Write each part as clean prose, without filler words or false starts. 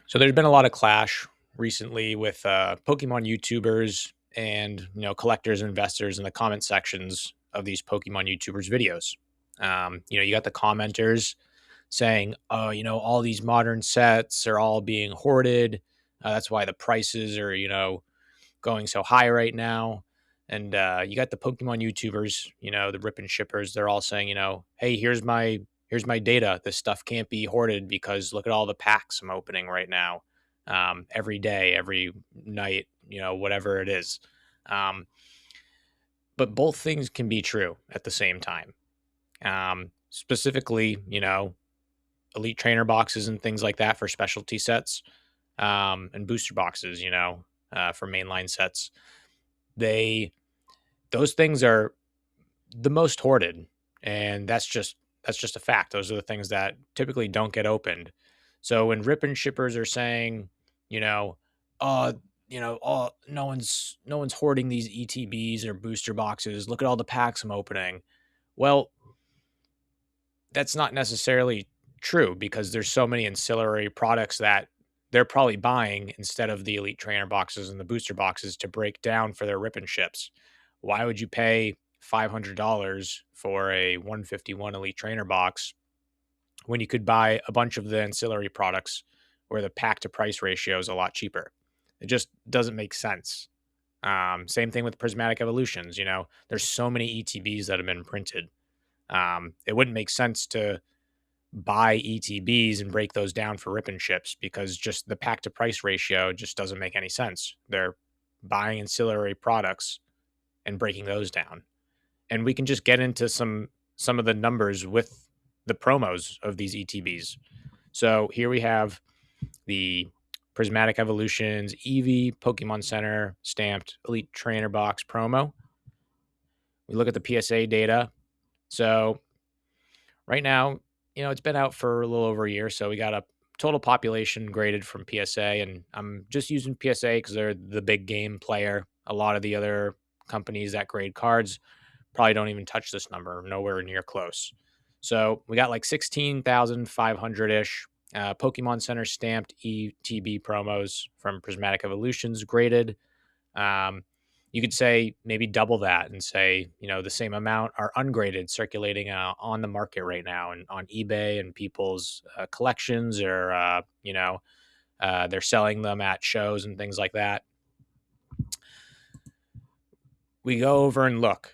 So there's been a lot of clash recently with Pokemon YouTubers and collectors and investors in the comment sections of these Pokemon YouTubers videos. You got the commenters saying, "Oh, all these modern sets are all being hoarded. That's why the prices are going so high right now." And you got the Pokemon YouTubers, the rip and shippers. They're all saying, "Hey, here's my data. This stuff can't be hoarded because look at all the packs I'm opening right now, every day, every night, whatever it is." Um, but both things can be true at the same time. Specifically, elite trainer boxes and things like that for specialty sets, and booster boxes, for mainline sets. They Those things are the most hoarded, and that's just a fact. Those are the things that typically don't get opened. So when rip and shippers are saying, you know, uh, oh, no one's hoarding these ETBs or booster boxes. Look at all the packs I'm opening. Well, that's not necessarily true because there's so many ancillary products that they're probably buying instead of the elite trainer boxes and the booster boxes to break down for their rip and ships. Why would you pay $500 for a 151 elite trainer box when you could buy a bunch of the ancillary products where the pack to price ratio is a lot cheaper? It just doesn't make sense. Same thing with prismatic evolutions. There's so many ETBs that have been printed. It wouldn't make sense to buy ETBs and break those down for rip and ships because just the pack to price ratio just doesn't make any sense. They're buying ancillary products and breaking those down. And we can just get into some of the numbers with the promos of these ETBs. So here we have the Prismatic Evolutions Eevee Pokemon Center stamped Elite Trainer Box promo. We look at the PSA data. So right now, it's been out for a little over a year. So we got a total population graded from PSA, and I'm just using PSA because they're the big game player. A lot of the other companies that grade cards probably don't even touch this number, nowhere near close. So we got like 16,500 ish Pokemon Center stamped ETB promos from Prismatic Evolutions graded. Um, you could say maybe double that and say, the same amount are ungraded circulating on the market right now and on eBay and people's collections, or, they're selling them at shows and things like that. We go over and look.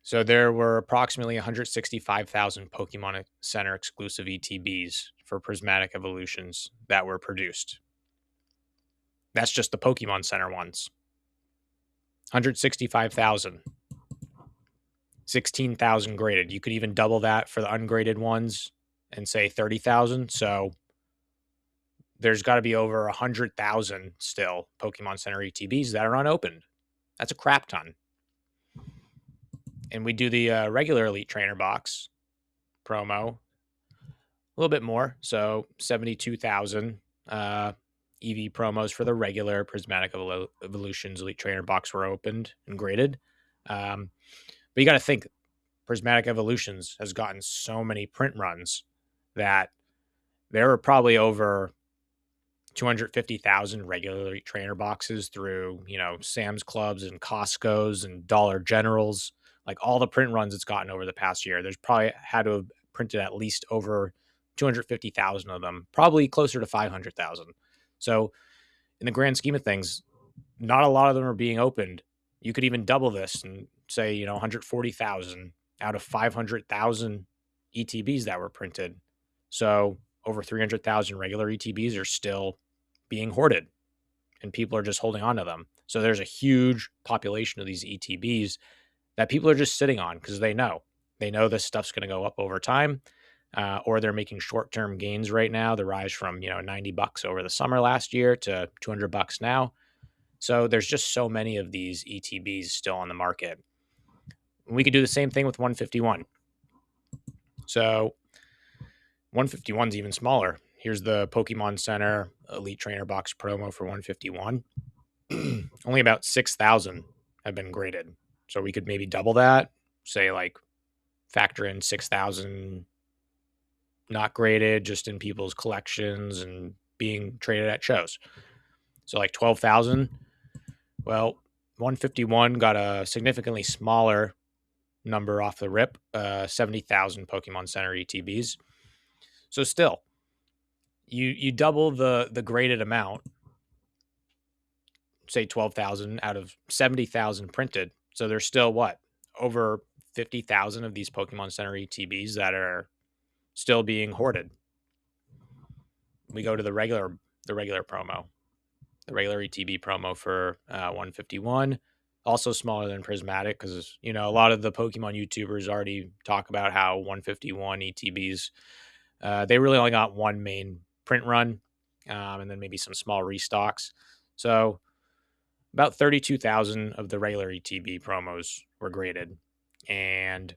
So there were approximately 165,000 Pokemon Center exclusive ETBs for Prismatic Evolutions that were produced. That's just the Pokemon Center ones. 165,000. 16,000 graded. You could even double that for the ungraded ones and say 30,000. So there's got to be over 100,000 still Pokemon Center ETBs that are unopened. That's a crap ton. And we do the regular Elite Trainer box promo, a little bit more. So 72,000 EV promos for the regular Prismatic Evolutions Elite Trainer box were opened and graded. But you got to think, Prismatic Evolutions has gotten so many print runs that there were probably over 250,000 regular Elite Trainer boxes through, Sam's Clubs and Costco's and Dollar Generals. Like all the print runs it's gotten over the past year, there's probably had to have printed at least over 250,000 of them, probably closer to 500,000. So in the grand scheme of things, not a lot of them are being opened. You could even double this and say, 140,000 out of 500,000 ETBs that were printed. So over 300,000 regular ETBs are still being hoarded and people are just holding on to them. So there's a huge population of these ETBs that people are just sitting on because they know this stuff's going to go up over time, or they're making short-term gains right now. The rise from $90 over the summer last year to $200 now. So there's just so many of these ETBs still on the market. We could do the same thing with 151. So 151 is even smaller. Here's the Pokemon Center Elite Trainer Box promo for 151. Only about 6,000 have been graded. So we could maybe double that, say like factor in 6,000 not graded just in people's collections and being traded at shows. So like 12,000. Well, 151 got a significantly smaller number off the rip, 70,000 Pokemon Center ETBs. So still, you double the graded amount, say 12,000 out of 70,000 printed. So there's still what, over 50,000 of these Pokemon Center ETBs that are still being hoarded. We go to the regular promo, the regular ETB promo for 151. Also smaller than Prismatic because, a lot of the Pokemon YouTubers already talk about how 151 ETBs, they really only got one main print run, and then maybe some small restocks. So about 32,000 of the regular ETB promos were graded. And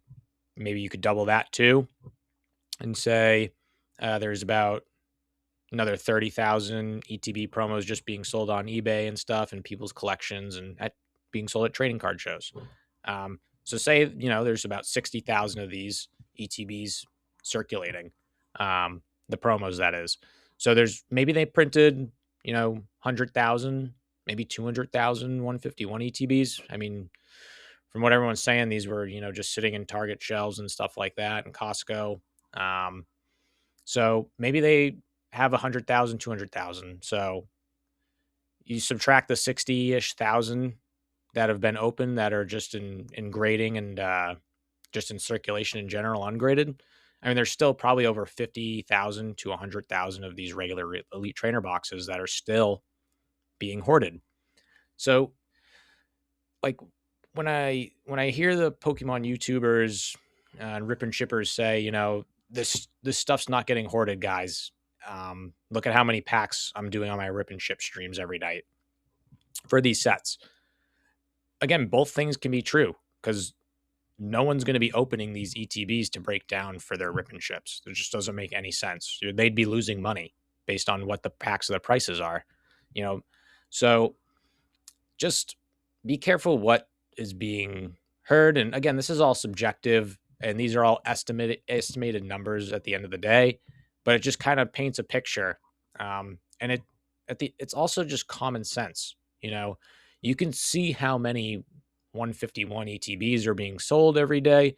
maybe you could double that too and say there's about another 30,000 ETB promos just being sold on eBay and stuff and people's collections and being sold at trading card shows. So say, there's about 60,000 of these ETBs circulating, the promos that is. So maybe they printed, 100,000, maybe 200,000 151 ETBs. I mean, from what everyone's saying, these were, just sitting in Target shelves and stuff like that and Costco. So maybe they have 100,000, 200,000. So you subtract the 60-ish thousand that have been open that are just in grading and just in circulation in general, ungraded. I mean, there's still probably over 50,000 to 100,000 of these regular elite trainer boxes that are still being hoarded. So, like, when I hear the Pokemon YouTubers and rip and shippers say, this stuff's not getting hoarded, guys. Look at how many packs I'm doing on my rip and ship streams every night for these sets. Again, both things can be true because no one's going to be opening these ETBs to break down for their rip and ships. It just doesn't make any sense. They'd be losing money based on what the packs of the prices are, So just be careful what is being heard. And again, this is all subjective and these are all estimated numbers at the end of the day, but it just kind of paints a picture. And it's also just common sense. You can see how many 151 ETBs are being sold every day.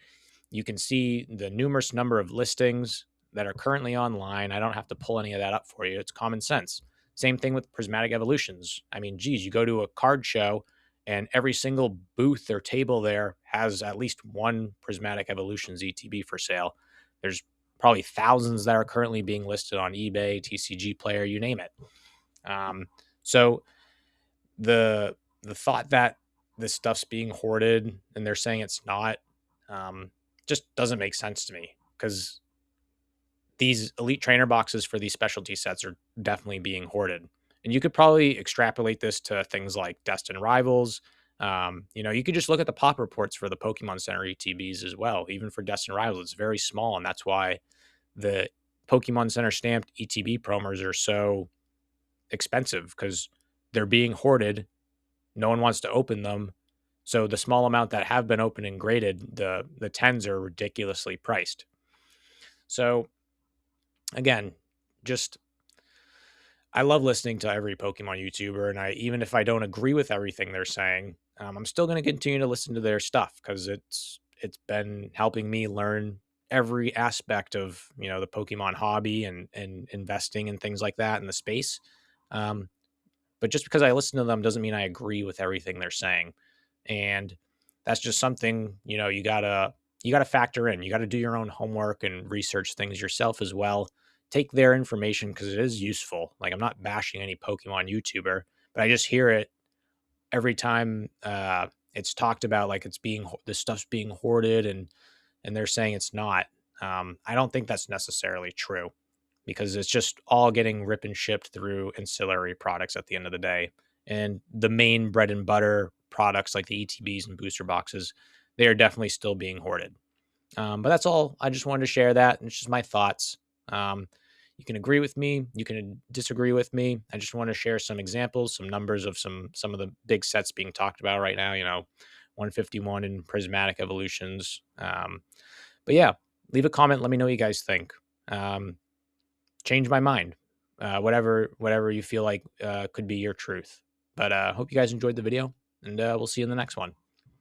You can see the numerous number of listings that are currently online. I don't have to pull any of that up for you. It's common sense. Same thing with Prismatic Evolutions. I mean, geez, you go to a card show and every single booth or table there has at least one Prismatic Evolutions ETB for sale. There's probably thousands that are currently being listed on eBay, TCG Player, you name it. So the thought that this stuff's being hoarded and they're saying it's not, just doesn't make sense to me because these elite trainer boxes for these specialty sets are definitely being hoarded. And you could probably extrapolate this to things like Destined Rivals. You could just look at the pop reports for the Pokemon Center ETBs as well. Even for Destined Rivals, it's very small. And that's why the Pokemon Center stamped ETB promos are so expensive because they're being hoarded. No one wants to open them. So the small amount that have been opened and graded, the 10s are ridiculously priced. So again, just I love listening to every Pokemon YouTuber, and even if I don't agree with everything they're saying, I'm still going to continue to listen to their stuff because it's been helping me learn every aspect of the Pokemon hobby and investing and things like that in the space. But just because I listen to them doesn't mean I agree with everything they're saying, and that's just something you gotta factor in. You got to do your own homework and research things yourself as well. Take their information because it is useful. Like I'm not bashing any Pokemon YouTuber, but I just hear it every time it's talked about like this stuff's being hoarded and they're saying it's not. I don't think that's necessarily true because it's just all getting rip and shipped through ancillary products at the end of the day. And the main bread and butter products like the ETBs and booster boxes, they are definitely still being hoarded. But that's all. I just wanted to share that. And it's just my thoughts. You can agree with me. You can disagree with me. I just want to share some examples, some numbers of some of the big sets being talked about right now. 151 in Prismatic Evolutions. But yeah, leave a comment. Let me know what you guys think. Change my mind. whatever you feel like could be your truth. But hope you guys enjoyed the video, and we'll see you in the next one.